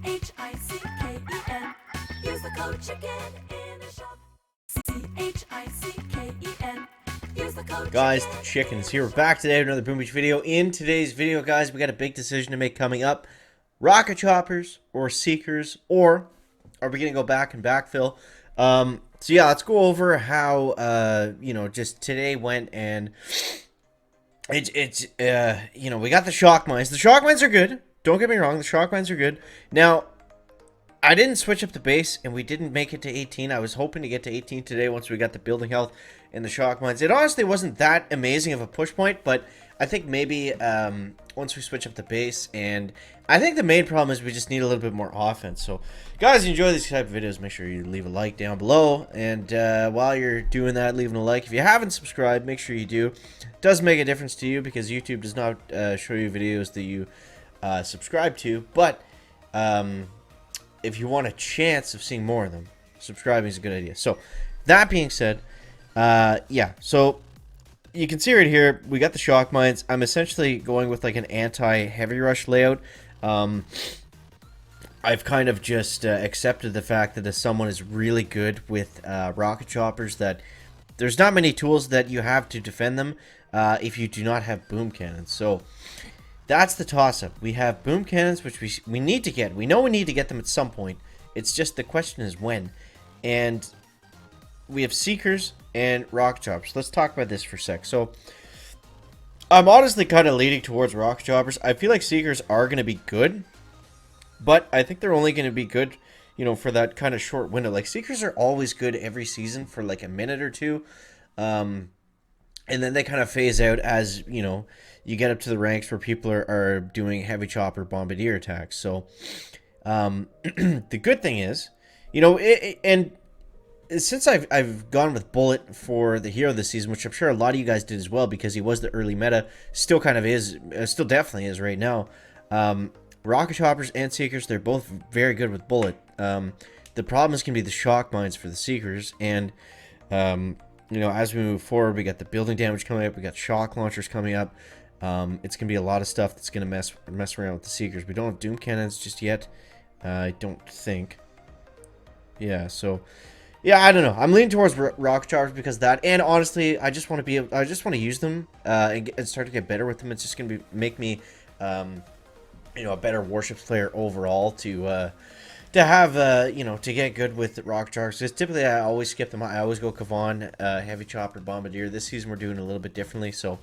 CHICKEN. Use the code chicken in the shop. CHICKEN. Use the code Guys, chicken the chickens here. We're back today with another Boom Beach video. In today's video, guys, we got a big decision to make coming up. Rocket choppers or seekers, or are we going to go back and backfill? So yeah, let's go over how, just today went, and we got the shock mines. The shock mines are good. Don't get me wrong, the shock mines are good. Now, I didn't switch up the base, and we didn't make it to 18. I was hoping to get to 18 today once we got the building health and the shock mines. It honestly wasn't that amazing of a push point, but I think maybe once we switch up the base, and I think the main problem is we just need a little bit more offense. So, guys, you enjoy these type of videos, make sure you leave a like down below. And while you're doing that, leaving a like, if you haven't subscribed, make sure you do. It does make a difference to you because YouTube does not show you videos that you subscribe to, but if you want a chance of seeing more of them, subscribing is a good idea. So, that being said, yeah, so you can see right here, we got the shock mines. I'm essentially going with like an anti-heavy rush layout. I've kind of just accepted the fact that if someone is really good with rocket choppers, that there's not many tools that you have to defend them if you do not have boom cannons. So that's the toss-up. We have boom cannons, which we need to get. We know we need to get them at some point. It's just the question is when. And we have seekers and rocket choppers. Let's talk about this for a sec. So I'm honestly kind of leaning towards rocket choppers. I feel like seekers are going to be good, but I think they're only going to be good, for that kind of short window. Like, seekers are always good every season for like a minute or two. And then they kind of phase out as, you get up to the ranks where people are doing heavy chopper bombardier attacks. So, the good thing is, and since I've gone with Bullet for the hero this season, which I'm sure a lot of you guys did as well because he was the early meta, still kind of is, still definitely is right now. Rocket choppers and seekers, they're both very good with Bullet. The problem is going to be the shock mines for the seekers, and as we move forward, we got the building damage coming up, we got shock launchers coming up. It's going to be a lot of stuff that's going to mess around with the seekers. We don't have doom cannons just yet, I don't think. Yeah, so yeah, I don't know. I'm leaning towards rocket choppers because of that, and honestly, I just want to use them and start to get better with them. It's just going to make me, a better warships player overall to have to get good with rocket choppers. Because typically I always skip them. I always go Kavan, heavy chopper, bombardier. This season we're doing a little bit differently, so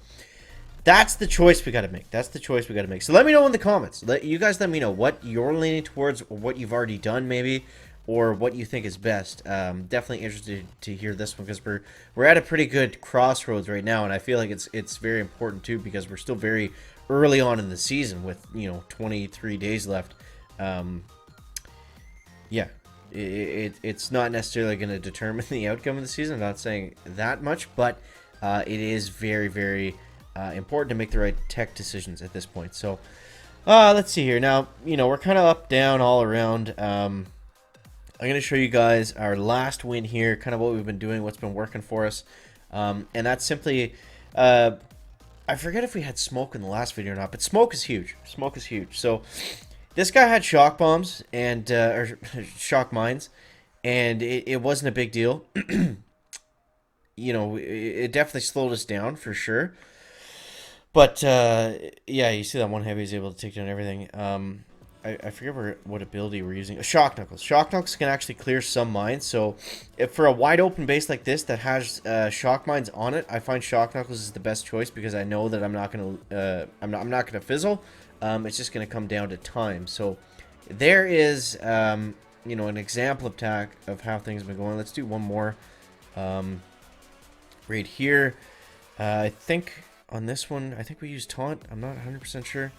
that's the choice we got to make. That's the choice we got to make. So let me know in the comments. You guys let me know what you're leaning towards, or what you've already done maybe, or what you think is best. Definitely interested to hear this one because we're at a pretty good crossroads right now, and I feel like it's very important too because we're still very early on in the season with 23 days left. Yeah, it's not necessarily going to determine the outcome of the season. I'm not saying that much, but it is very, very important to make the right tech decisions at this point. So let's see here. Now, we're kind of up, down, all around. I'm going to show you guys our last win here, kind of what we've been doing, what's been working for us. And that's simply, I forget if we had smoke in the last video or not, but smoke is huge. Smoke is huge. So this guy had shock bombs and, or shock mines, and it wasn't a big deal. It definitely slowed us down for sure. But, yeah, you see that one heavy is able to take down everything. I forget what ability we're using. Shock Knuckles. Shock Knuckles can actually clear some mines. So, if for a wide open base like this that has shock mines on it, I find Shock Knuckles is the best choice because I know that I'm not gonna fizzle. It's just gonna come down to time. So, there is an example of how things have been going. Let's do one more. Right here, I think on this one, I think we used Taunt. I'm not 100% sure.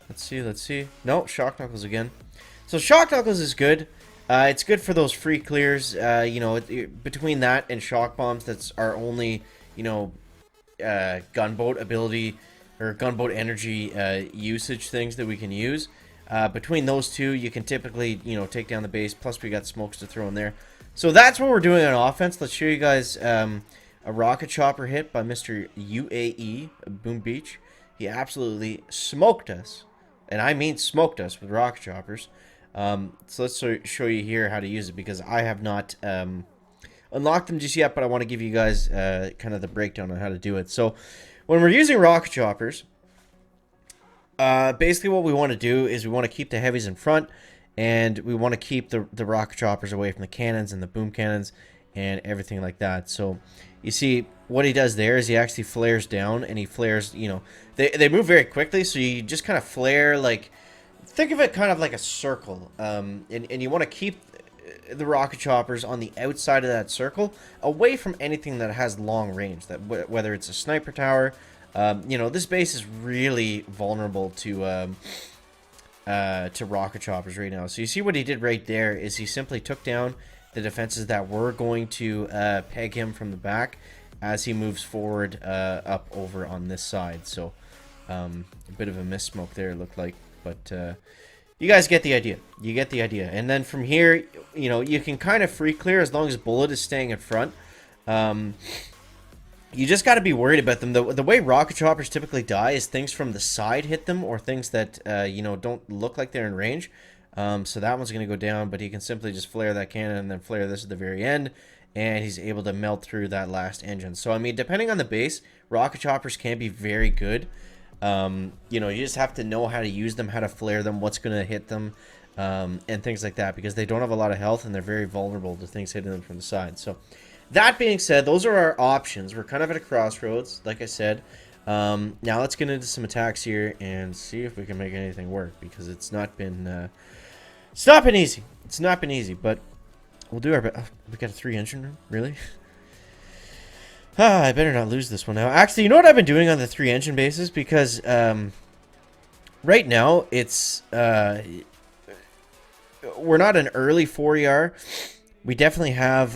Let's see. No, Shock Knuckles again. So Shock Knuckles is good. It's good for those free clears. Between that and Shock Bombs, that's our only, gunboat ability or gunboat energy usage things that we can use. Between those two, you can typically, take down the base. Plus, we got smokes to throw in there. So that's what we're doing on offense. Let's show you guys a rocket chopper hit by Mr. UAE, Boom Beach. He absolutely smoked us. And I mean smoked us with rocket choppers. So let's show you here how to use it, because I have not unlocked them just yet, but I want to give you guys kind of the breakdown on how to do it. So when we're using rocket choppers, basically what we want to do is we want to keep the heavies in front, and we want to keep the rocket choppers away from the cannons and the boom cannons and everything like that. So you see what he does there is he actually flares down, and he flares, you know, they move very quickly, so you just kind of flare, like, think of it kind of like a circle, and you want to keep the rocket choppers on the outside of that circle, away from anything that has long range, that whether it's a sniper tower. You know, this base is really vulnerable to rocket choppers right now. So you see what he did right there is he simply took down the defenses that were going to peg him from the back as he moves forward up over on this side. So a bit of a missmoke there, it looked like, but you guys get the idea. You get the idea. And then from here, you know, you can kind of free clear as long as Bullet is staying in front. You just got to be worried about them. The way rocket choppers typically die is things from the side hit them, or things that, you know, don't look like they're in range. So that one's going to go down, but he can simply just flare that cannon and then flare this at the very end, and he's able to melt through that last engine. So, I mean, depending on the base, rocket choppers can be very good. You know, you just have to know how to use them, how to flare them, what's going to hit them, and things like that, because they don't have a lot of health and they're very vulnerable to things hitting them from the side. So that being said, those are our options. We're kind of at a crossroads, like I said. Now let's get into some attacks here and see if we can make anything work, because it's not been easy. It's not been easy, but we'll do our best. Oh, we got a 3-engine room, really? I better not lose this one now. Actually, you know what I've been doing on the 3-engine bases? Because right now it's we're not an early 4ER. We definitely have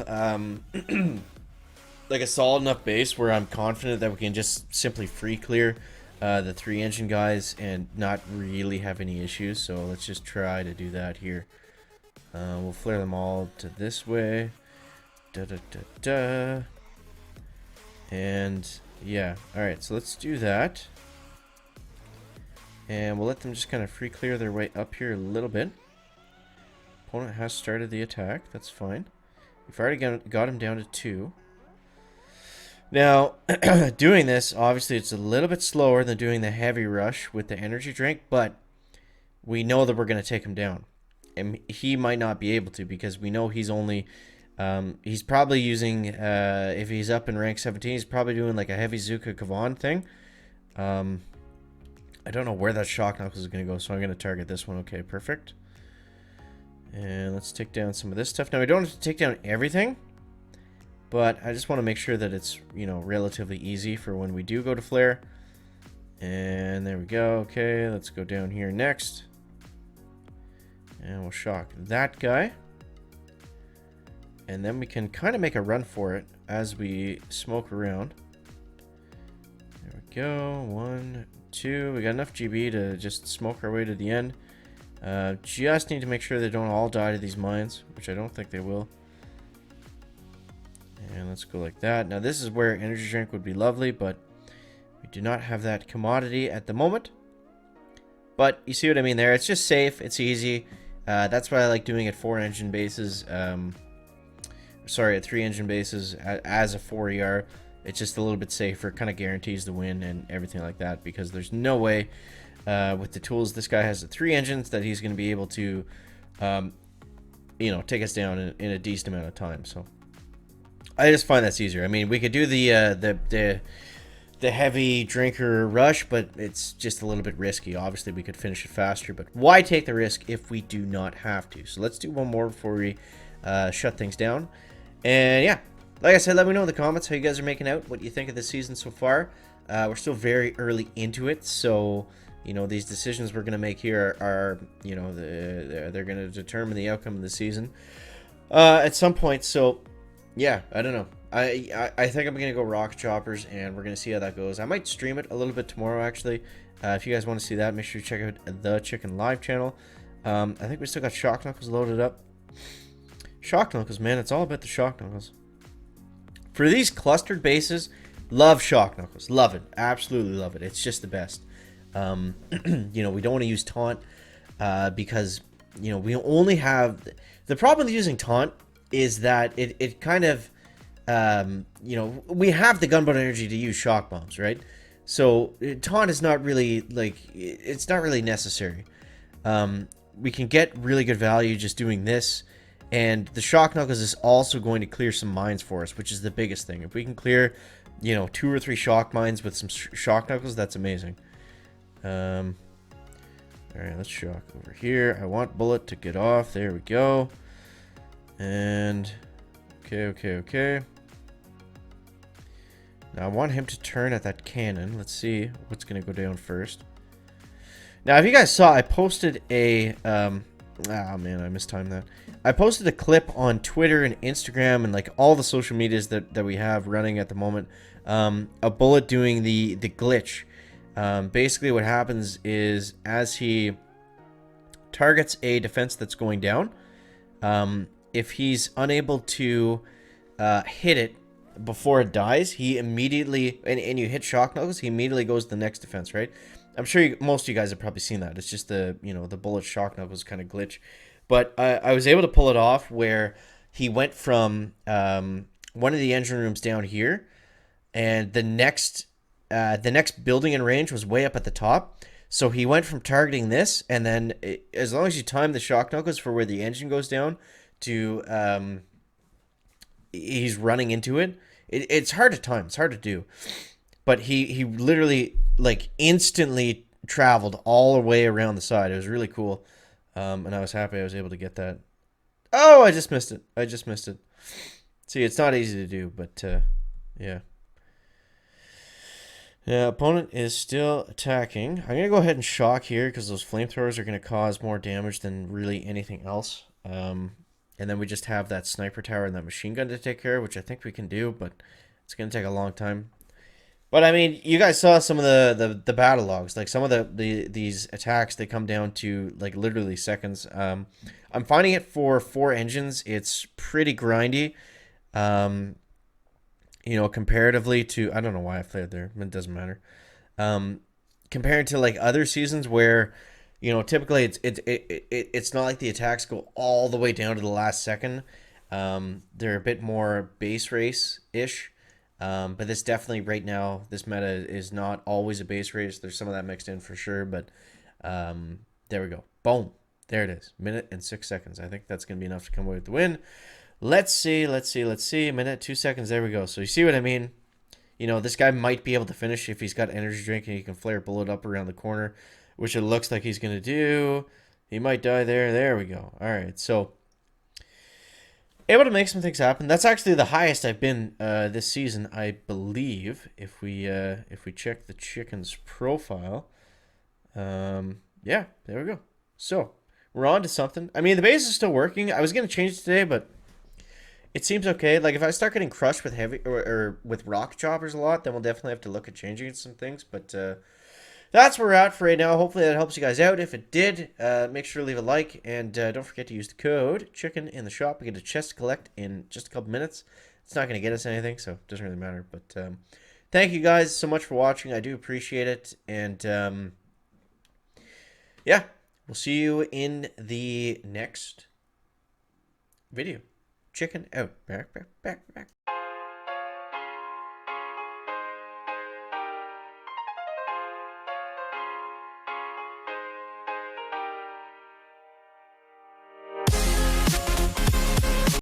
like a solid enough base where I'm confident that we can just simply free clear the 3-engine guys and not really have any issues. So let's just try to do that here. We'll flare them all to this way. And yeah, alright, so let's do that. And we'll let them just kind of free clear their way up here a little bit. Opponent has started the attack, that's fine. We've already got him down to 2. Now, doing this, obviously it's a little bit slower than doing the heavy rush with the energy drink, but we know that we're going to take him down. And he might not be able to, because we know he's only... he's probably using, if he's up in rank 17, he's probably doing like a heavy Zuka Kavan thing. I don't know where that shock knuckles is going to go, so I'm going to target this one. Okay, perfect. And let's take down some of this stuff. Now, we don't have to take down everything, but I just want to make sure that it's, you know, relatively easy for when we do go to flare. And there we go. Okay, let's go down here next. And we'll shock that guy. And then we can kind of make a run for it as we smoke around. There we go. 1, 2. We got enough GB to just smoke our way to the end. Just need to make sure they don't all die to these mines, which I don't think they will. And let's go like that. Now this is where energy drink would be lovely, but we do not have that commodity at the moment. But you see what I mean there. It's just safe. It's easy. That's why I like doing it 4-engine bases. Sorry, at 3-engine bases as a 4ER. It's just a little bit safer, kind of guarantees the win and everything like that, because there's no way with the tools this guy has at 3 engines that he's going to be able to, you know, take us down in a decent amount of time. So I just find that's easier. I mean, we could do the heavy drinker rush, but it's just a little bit risky. Obviously, we could finish it faster, but why take the risk if we do not have to? So let's do one more before we shut things down. And yeah, like I said, let me know in the comments how you guys are making out, what you think of the season so far. We're still very early into it, so you know, these decisions we're going to make here are, you know, they're going to determine the outcome of the season at some point. So yeah, I don't know. I think I'm going to go rocket choppers, and we're going to see how that goes. I might stream it a little bit tomorrow, actually. If you guys want to see that, make sure you check out the Chicken Live channel. I think we still got shock knuckles loaded up. Shock knuckles, man, it's all about the shock knuckles. For these clustered bases, love shock knuckles. Love it. Absolutely love it. It's just the best. You know, we don't want to use taunt because you know, we only have the problem with using taunt is that it kind of you know, we have the gunboat energy to use shock bombs, right? So taunt is not really like it's not really necessary. We can get really good value just doing this, and the shock knuckles is also going to clear some mines for us, which is the biggest thing. If we can clear, you know, 2 or 3 shock mines with some shock knuckles, that's amazing. All right, let's shock over here. I want bullet to get off. There we go. And okay. Now I want him to turn at that cannon. Let's see what's gonna go down first. Now, if you guys saw, I posted a oh man, I mistimed that. I posted a clip on Twitter and Instagram and like all the social medias that we have running at the moment. A bullet doing the glitch. Basically, what happens is as he targets a defense that's going down, if he's unable to hit it before it dies, he immediately and you hit shock knuckles, he immediately goes to the next defense, right? I'm sure most of you guys have probably seen that. It's just the, you know, the bullet shock knuckles kind of glitch. But I was able to pull it off where he went from one of the engine rooms down here, and the next building in range was way up at the top. So he went from targeting this, and then as long as you time the shock knuckles for where the engine goes down to he's running into it. It's hard to time. It's hard to do. But he literally like instantly traveled all the way around the side. It was really cool. And I was happy I was able to get that. Oh, I just missed it. See, it's not easy to do, but yeah. Yeah, opponent is still attacking. I'm going to go ahead and shock here because those flamethrowers are going to cause more damage than really anything else. And then we just have that sniper tower and that machine gun to take care of, which I think we can do, but it's going to take a long time. But I mean, you guys saw some of the battle logs. Like some of these attacks, they come down to like literally seconds. I'm finding it for 4 engines, it's pretty grindy. You know, comparatively to, I don't know why I played there, it doesn't matter. Compared to like other seasons where, you know, typically it's not like the attacks go all the way down to the last second. They're a bit more base race ish. But this definitely right now, this meta is not always a base race. There's some of that mixed in for sure, but there we go. Boom. There it is. Minute and 6 seconds. I think that's going to be enough to come away with the win. Let's see. A minute, 2 seconds. There we go. So you see what I mean? You know, this guy might be able to finish if he's got energy drink and he can flare bullet up around the corner, which it looks like he's going to do. He might die there. There we go. All right. So able to make some things happen. That's actually the highest I've been this season, I believe. If we check the chicken's profile, yeah, there we go. So we're on to something. I mean, the base is still working. I was gonna change it today, but it seems okay. Like if I start getting crushed with heavy or with rock choppers a lot, then we'll definitely have to look at changing some things. But that's where we're at for right now. Hopefully that helps you guys out. If it did, make sure to leave a like. And don't forget to use the code chicken in the shop. We get a chest to collect in just a couple minutes. It's not going to get us anything, so it doesn't really matter. But thank you guys so much for watching. I do appreciate it. And yeah, we'll see you in the next video. Chicken out. Back.